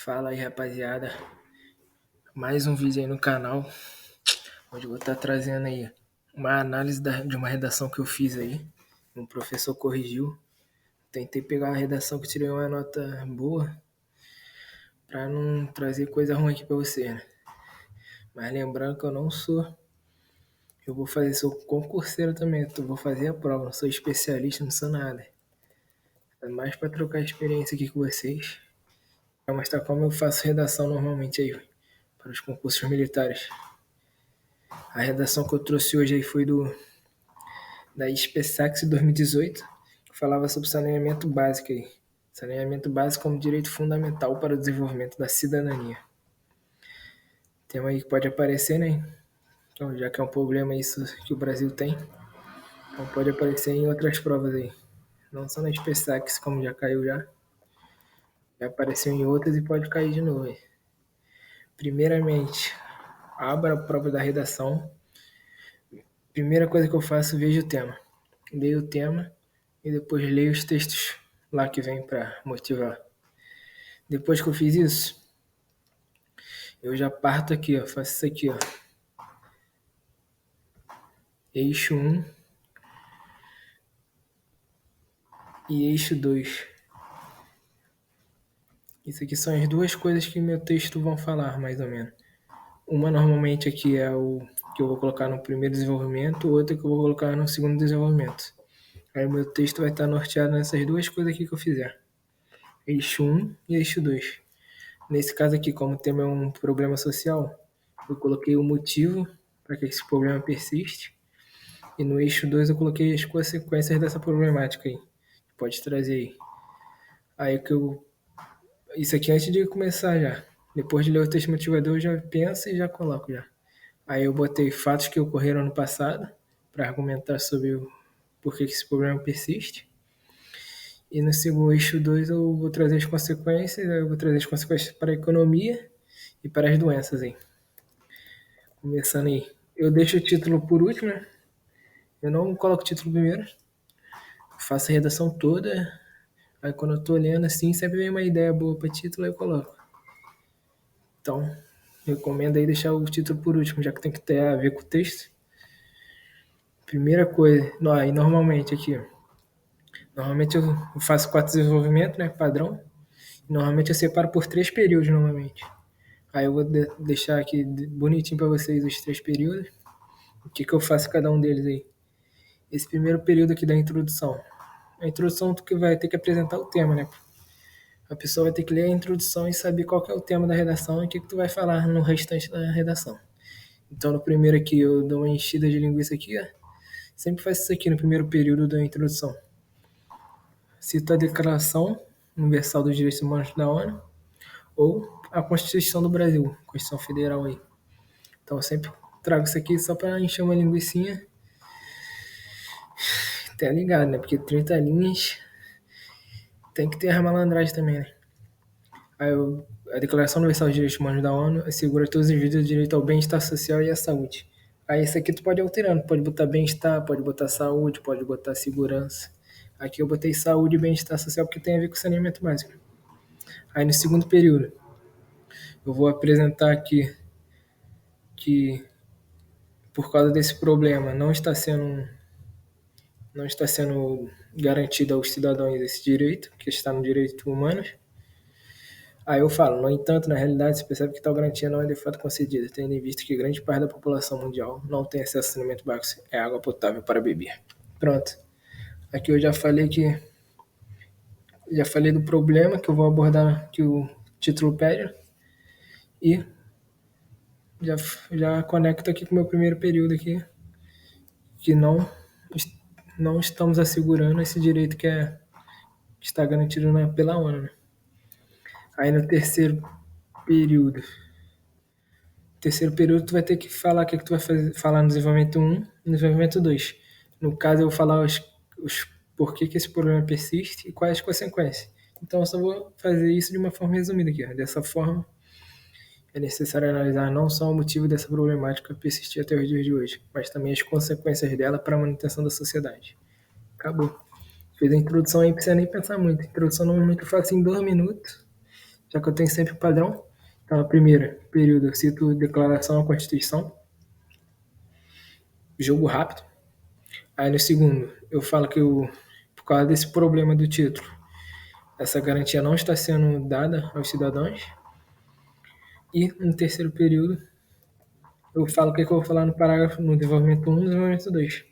Fala aí, rapaziada. Mais um vídeo aí no canal. Hoje eu vou estar trazendo aí uma análise de uma redação que eu fiz aí. Um professor corrigiu. Tentei pegar a redação que tirei uma nota boa pra não trazer coisa ruim aqui pra você, né? Mas lembrando que eu não sou. Eu vou fazer, sou concurseiro também. Eu vou fazer a prova, não sou especialista, não sou nada. É mais pra trocar experiência aqui com vocês. Pra mostrar como eu faço redação normalmente aí para os concursos militares. A redação que eu trouxe hoje aí foi da SPSAX 2018, que falava sobre saneamento básico aí. Saneamento básico como direito fundamental para o desenvolvimento da cidadania. Tema aí que pode aparecer, né? Então, já que é um problema isso que o Brasil tem, então pode aparecer em outras provas aí. Não só na SPSAX, como já caiu já. Já apareceu em outras e pode cair de novo aí. Primeiramente, abra a prova da redação. Primeira coisa que eu faço, vejo o tema. Leio o tema e depois leio os textos lá que vem para motivar. Depois que eu fiz isso, eu já parto aqui, ó, faço isso aqui, ó. Eixo 1 e eixo 2. Isso aqui são as duas coisas que meu texto vão falar, mais ou menos. Uma normalmente aqui é o que eu vou colocar no primeiro desenvolvimento, outra que eu vou colocar no segundo desenvolvimento. Aí o meu texto vai estar norteado nessas duas coisas aqui que eu fizer. Eixo 1 e eixo 2. Nesse caso aqui, como o tema é um problema social, eu coloquei o motivo para que esse problema persiste. E no eixo 2 eu coloquei as consequências dessa problemática aí. Pode trazer aí. Aí que eu. Isso aqui antes de começar já. Depois de ler o texto motivador, eu já penso e já coloco já. Aí eu botei fatos que ocorreram no passado para argumentar sobre por que esse problema persiste. E no segundo eixo 2 eu vou trazer as consequências, eu vou trazer as consequências para a economia e para as doenças aí. Começando aí. Eu deixo o título por último, né? Eu não coloco o título primeiro. Faço a redação toda. Aí quando eu tô lendo assim, sempre vem uma ideia boa para título, aí eu coloco. Então, recomendo aí deixar o título por último, já que tem que ter a ver com o texto. Primeira coisa, e normalmente aqui, normalmente eu faço 4 desenvolvimentos, né, padrão. Normalmente eu separo por 3 períodos, normalmente. Aí eu vou deixar aqui bonitinho para vocês os 3 períodos. O que eu faço cada um deles aí. Esse primeiro período aqui da introdução. A introdução tu que vai ter que apresentar o tema, né? A pessoa vai ter que ler a introdução e saber qual que é o tema da redação e o que tu vai falar no restante da redação. Então no primeiro aqui eu dou uma enchida de linguiça aqui, ó. Sempre faço isso aqui no primeiro período da introdução. Cito a Declaração Universal dos Direitos Humanos da ONU ou a Constituição do Brasil, Constituição Federal aí. Então eu sempre trago isso aqui só para encher uma linguicinha. Tá ligado, né? Porque 30 linhas tem que ter a malandragem também, né? Aí a Declaração Universal dos Direitos Humanos da ONU assegura a todos os indivíduos o direito ao bem-estar social e à saúde. Aí isso aqui tu pode ir alterando, pode botar bem-estar, pode botar saúde, pode botar segurança. Aqui eu botei saúde e bem-estar social porque tem a ver com saneamento básico. Aí no segundo período, eu vou apresentar aqui que por causa desse problema não está sendo garantido aos cidadãos esse direito, que está no direito humano. Aí eu falo, no entanto, na realidade, se percebe que tal garantia não é de fato concedida, tendo em vista que grande parte da população mundial não tem acesso a saneamento básico e água potável para beber. Pronto. Aqui eu já falei do problema que eu vou abordar, que o título pede, e já conecto aqui com o meu primeiro período aqui, que não estamos assegurando esse direito que está garantido pela ONU, né? Aí no terceiro período tu vai ter que falar o que tu vai falar no desenvolvimento 1 e no desenvolvimento 2. No caso, eu vou falar os porquê que esse problema persiste e quais as consequências. Então, eu só vou fazer isso de uma forma resumida aqui. Ó. Dessa forma, é necessário analisar não só o motivo dessa problemática persistir até os dias de hoje, mas também as consequências dela para a manutenção da sociedade. Acabou. Fez a introdução aí, não precisa nem pensar muito. A introdução normalmente eu faço em 2 minutos. Só que eu tenho sempre padrão. Então, no primeiro período, eu cito declaração à Constituição, jogo rápido. Aí no segundo, eu falo que por causa desse problema do título, essa garantia não está sendo dada aos cidadãos. E no terceiro período, eu falo o que eu vou falar no parágrafo no desenvolvimento 1 e desenvolvimento 2.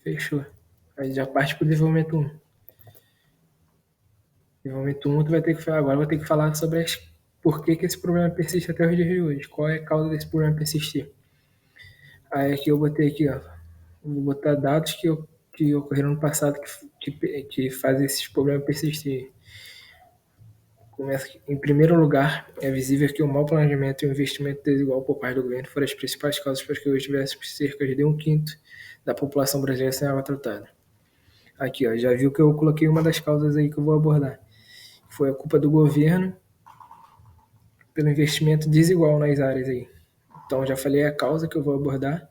Fechou. Aí já parte para o desenvolvimento 1. Desenvolvimento 1, tu vai ter que falar, agora eu vou ter que falar sobre por que esse problema persiste até os dias de hoje. Qual é a causa desse problema persistir? Aí aqui eu botei aqui, ó. Vou botar dados que ocorreram no passado que fazem esses problemas persistir. Começa aqui. Em primeiro lugar, é visível que o mau planejamento e o investimento desigual por parte do governo foram as principais causas para que hoje tivesse cerca de 1/5 da população brasileira sem água tratada. Aqui, ó, já viu que eu coloquei uma das causas aí que eu vou abordar. Foi a culpa do governo pelo investimento desigual nas áreas aí. Então, já falei a causa que eu vou abordar.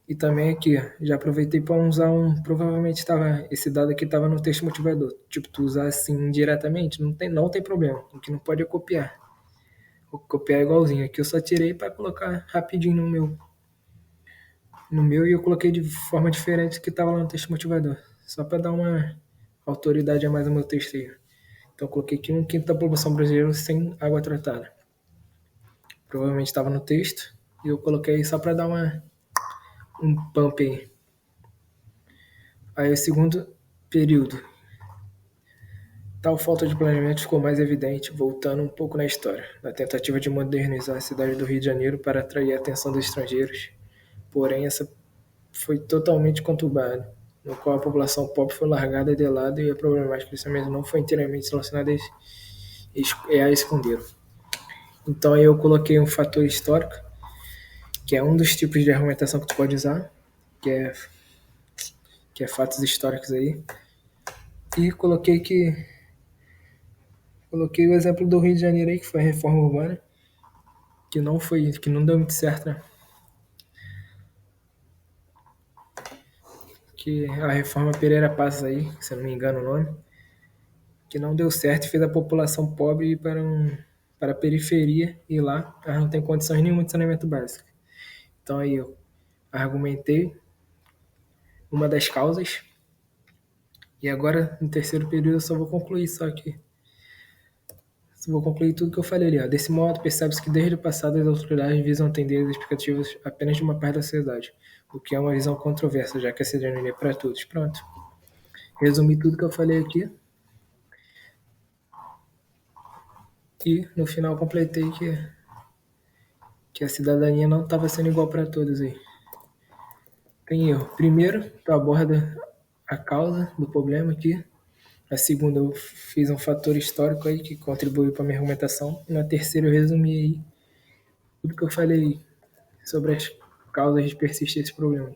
E também aqui, já aproveitei para usar provavelmente esse dado aqui estava no texto motivador. Tipo, tu usar assim diretamente, não tem problema. O que não pode é copiar. Vou copiar igualzinho. Aqui eu só tirei para colocar rapidinho no meu e eu coloquei de forma diferente do que estava lá no texto motivador. Só para dar uma autoridade a mais ao meu texto aí. Então eu coloquei aqui 1/5 da população brasileira sem água tratada. Provavelmente estava no texto e eu coloquei só para dar um pump aí. Aí o segundo período. Tal falta de planejamento ficou mais evidente, voltando um pouco na história, na tentativa de modernizar a cidade do Rio de Janeiro para atrair a atenção dos estrangeiros. Porém, essa foi totalmente conturbada, no qual a população pobre foi largada de lado e a problemática crescimento não foi inteiramente relacionada a esconder. Então aí eu coloquei um fator histórico, que é um dos tipos de argumentação que tu pode usar, que é fatos históricos aí. E coloquei o exemplo do Rio de Janeiro aí, que foi a reforma urbana, que não deu muito certo, né? Que a reforma Pereira Passos aí, se eu não me engano o nome, que não deu certo e fez a população pobre ir para a periferia e lá ela não tem condições nenhuma de saneamento básico. Então aí eu argumentei uma das causas e agora no terceiro período eu só vou concluir só aqui. Vou concluir tudo que eu falei ali. Ó. Desse modo, percebe-se que desde o passado as autoridades visam atender as expectativas apenas de uma parte da sociedade, o que é uma visão controversa, já que a cidadania é para todos. Pronto. Resumi tudo que eu falei aqui. E no final completei que a cidadania não estava sendo igual para todos aí. Tem erro. Primeiro, tu aborda a causa do problema aqui. Na segunda, eu fiz um fator histórico aí que contribuiu para minha argumentação. E na terceira, eu resumi aí tudo que eu falei sobre as causas de persistir esse problema.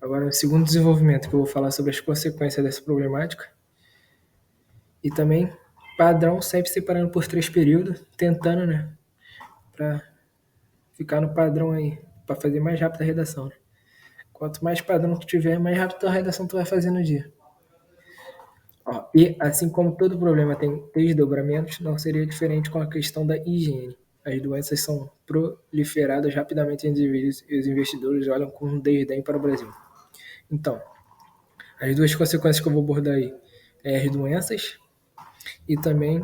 Agora, no segundo desenvolvimento, que eu vou falar sobre as consequências dessa problemática. E também, padrão sempre separando por 3 períodos, tentando, né, para ficar no padrão aí, para fazer mais rápido a redação. Né? Quanto mais padrão tu tiver, mais rápido a redação tu vai fazer no dia. Ó, e assim como todo problema tem desdobramentos, não seria diferente com a questão da higiene. As doenças são proliferadas rapidamente entre indivíduos e os investidores olham com desdém para o Brasil. Então, as duas consequências que eu vou abordar aí é as doenças e também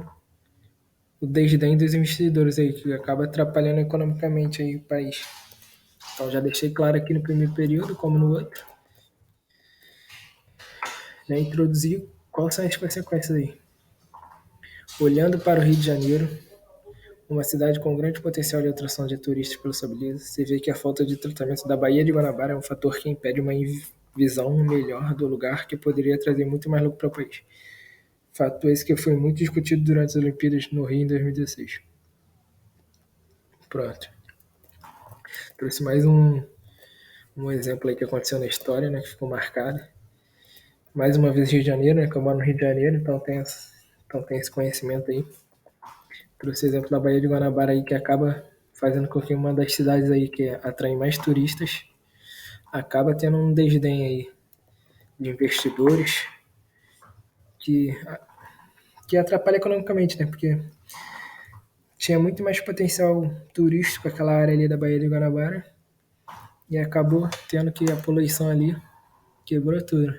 o desdém dos investidores aí, que acaba atrapalhando economicamente aí o país. Então já deixei claro aqui no primeiro período, como no outro. Já introduzi quais são as consequências aí. Olhando para o Rio de Janeiro, uma cidade com grande potencial de atração de turistas pela sua beleza, se vê que a falta de tratamento da Baía de Guanabara é um fator que impede uma visão melhor do lugar que poderia trazer muito mais lucro para o país. Fato esse que foi muito discutido durante as Olimpíadas no Rio em 2016. Pronto. Trouxe mais um exemplo aí que aconteceu na história, né, que ficou marcado. Mais uma vez Rio de Janeiro, né, que eu moro no Rio de Janeiro, então tem esse conhecimento aí. Trouxe o exemplo da Baía de Guanabara aí, que acaba fazendo com que uma das cidades aí que atrai mais turistas acaba tendo um desdém aí de investidores que que atrapalha economicamente, né? Porque tinha muito mais potencial turístico aquela área ali da Baía de Guanabara e acabou tendo que a poluição ali quebrou tudo.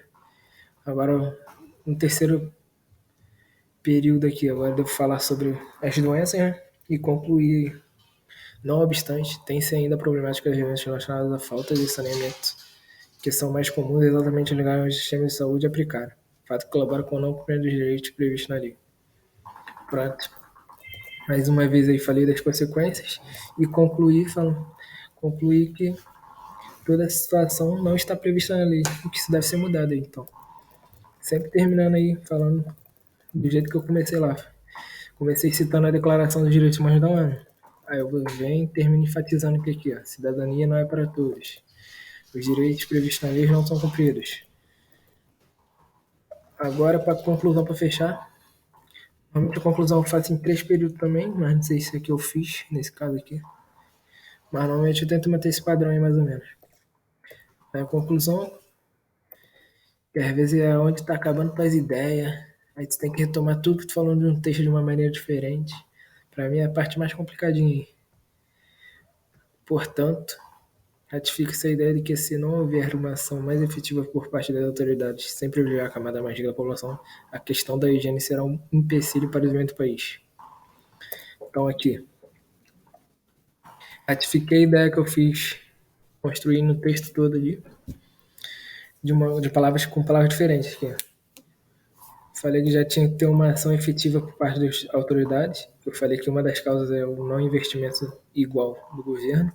Agora, no terceiro período aqui, agora devo falar sobre as doenças, né? E concluir. Não obstante, tem-se ainda problemáticas relacionadas à falta de saneamento, que são mais comuns exatamente ligadas ao sistema de saúde aplicado. Fato que colabora com o não cumprimento dos direitos previstos na lei. Pronto. Mais uma vez aí falei das consequências e concluí que toda a situação não está prevista na lei, o que isso deve ser mudado aí, então. Sempre terminando aí falando do jeito que eu comecei lá. Comecei citando a Declaração dos Direitos Humanos da ONU. Aí eu venho e termino enfatizando o que aqui, ó. Cidadania não é para todos. Os direitos previstos na lei não são cumpridos. Agora, para conclusão, para fechar. Normalmente a conclusão eu faço em 3 períodos também, mas não sei se é que eu fiz nesse caso aqui. Mas normalmente eu tento manter esse padrão aí mais ou menos. Aí a conclusão, que às vezes é onde está acabando tuas ideias. Aí tu tem que retomar tudo que tu falou de um texto de uma maneira diferente. Para mim é a parte mais complicadinha aí. Portanto, ratifica-se a ideia de que se não houver uma ação mais efetiva por parte das autoridades, sem privilegiar a camada mais rica da população, a questão da higiene será um empecilho para o desenvolvimento do país. Então aqui, ratifiquei a ideia que eu fiz, construindo o texto todo ali, de palavras com palavras diferentes aqui. Falei que já tinha que ter uma ação efetiva por parte das autoridades. Eu falei que uma das causas é o não investimento igual do governo.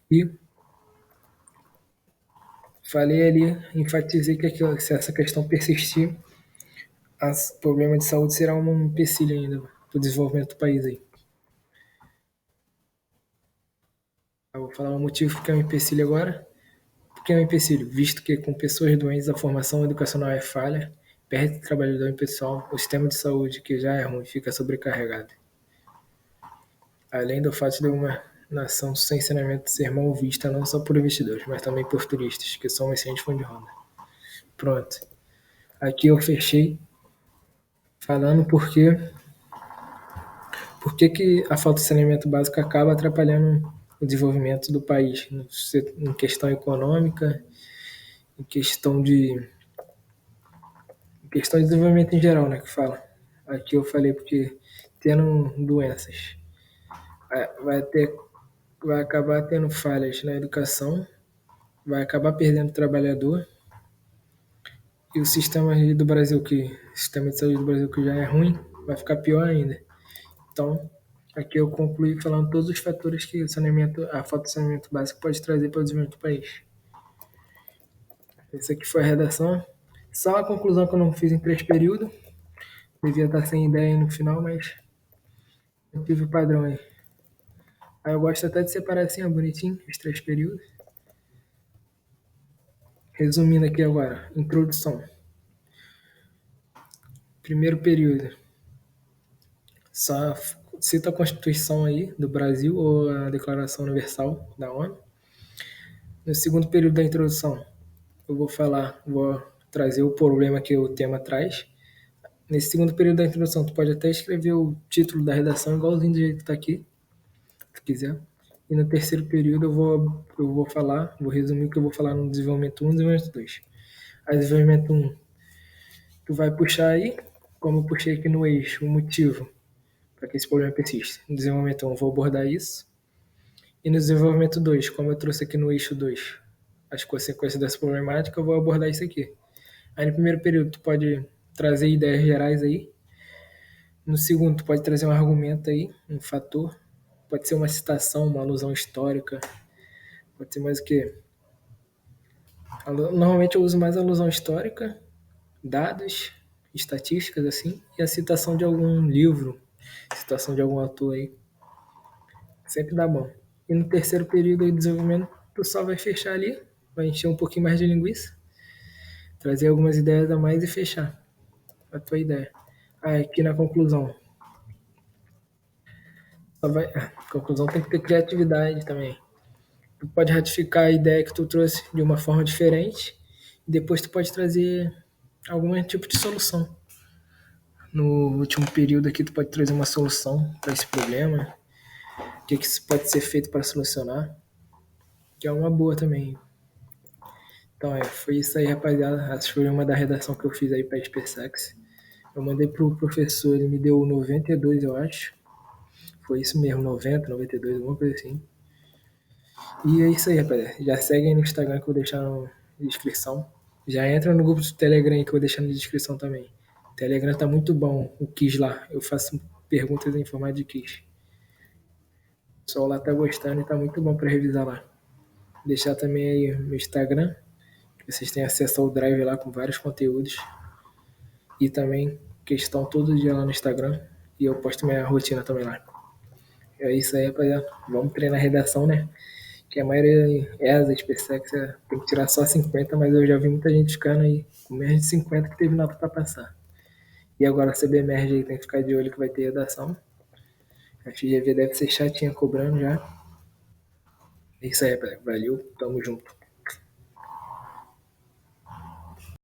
E falei ali, enfatizei que se essa questão persistir, o problema de saúde será um empecilho ainda para o desenvolvimento do país aí. Eu vou falar um motivo porque é um empecilho agora. Porque é um empecilho, visto que com pessoas doentes a formação educacional é falha, perde o trabalhador em pessoal, o sistema de saúde, que já é ruim, fica sobrecarregado. Além do fato de uma nação sem saneamento ser mal vista não só por investidores, mas também por turistas, que são um excelente fundo de roda. Pronto. Aqui eu fechei falando porque a falta de saneamento básico acaba atrapalhando o desenvolvimento do país, em questão econômica, em questão de desenvolvimento em geral, né, que fala. Aqui eu falei porque tendo doenças, vai ter, vai acabar tendo falhas na educação, vai acabar perdendo o trabalhador e o sistema do Brasil o sistema de saúde do Brasil que já é ruim, vai ficar pior ainda. Então, aqui eu concluí falando todos os fatores que a falta de saneamento básico pode trazer para o desenvolvimento do país. Essa aqui foi a redação. Só a conclusão que eu não fiz em 3 períodos. Devia estar sem ideia aí no final, mas eu tive o padrão aí. Aí eu gosto até de separar assim, ó, bonitinho, os 3 períodos. Resumindo aqui agora, introdução. Primeiro período, só cita a Constituição aí do Brasil ou a Declaração Universal da ONU. No segundo período da introdução, eu vou trazer o problema que o tema traz. Nesse segundo período da introdução, tu pode até escrever o título da redação igualzinho do jeito que tá aqui, se quiser. E no terceiro período vou resumir o que eu vou falar no desenvolvimento 1 e desenvolvimento 2. A desenvolvimento 1, tu vai puxar aí, como eu puxei aqui no eixo, o motivo para que esse problema persista. No desenvolvimento 1 eu vou abordar isso. E no desenvolvimento 2, como eu trouxe aqui no eixo 2, as consequências dessa problemática, eu vou abordar isso aqui. Aí no primeiro período tu pode trazer ideias gerais aí. No segundo tu pode trazer um argumento aí, um fator. Pode ser uma citação, uma alusão histórica. Pode ser mais o quê? Normalmente eu uso mais alusão histórica, dados, estatísticas assim, e a citação de algum livro, citação de algum autor aí. Sempre dá bom. E no terceiro período de desenvolvimento, tu só vai fechar ali, vai encher um pouquinho mais de linguiça, trazer algumas ideias a mais e fechar a tua ideia. Aí aqui na conclusão. Conclusão tem que ter criatividade também. Tu pode ratificar a ideia que tu trouxe de uma forma diferente e depois tu pode trazer algum tipo de solução. no último período aqui tu pode trazer uma solução para esse problema, o que isso pode ser feito para solucionar, que é uma boa também. Então, foi isso aí, rapaziada. Essa foi uma da redação que eu fiz aí para a SpaceX. Eu mandei pro professor, ele me deu 92, eu acho. Foi isso mesmo, 90, 92, alguma coisa assim. E é isso aí, rapaziada. Já segue aí no Instagram que eu vou deixar na descrição. Já entra no grupo do Telegram aí que eu vou deixar na descrição também. O Telegram tá muito bom, o Kiss lá. Eu faço perguntas em formato de Kiss. O pessoal lá tá gostando e tá muito bom para revisar lá. Deixar também aí no Instagram, que vocês têm acesso ao Drive lá com vários conteúdos. E também questão todo dia lá no Instagram. E eu posto minha rotina também lá. É isso aí, rapaziada. Vamos treinar a redação, né? Que a maioria é as SpaceX, tem que tirar só 50, mas eu já vi muita gente ficando aí com menos de 50 que teve nota para passar. E agora a CBMERG aí tem que ficar de olho que vai ter redação. A FGV deve ser chatinha cobrando já. É isso aí, rapaziada. Valeu, tamo junto.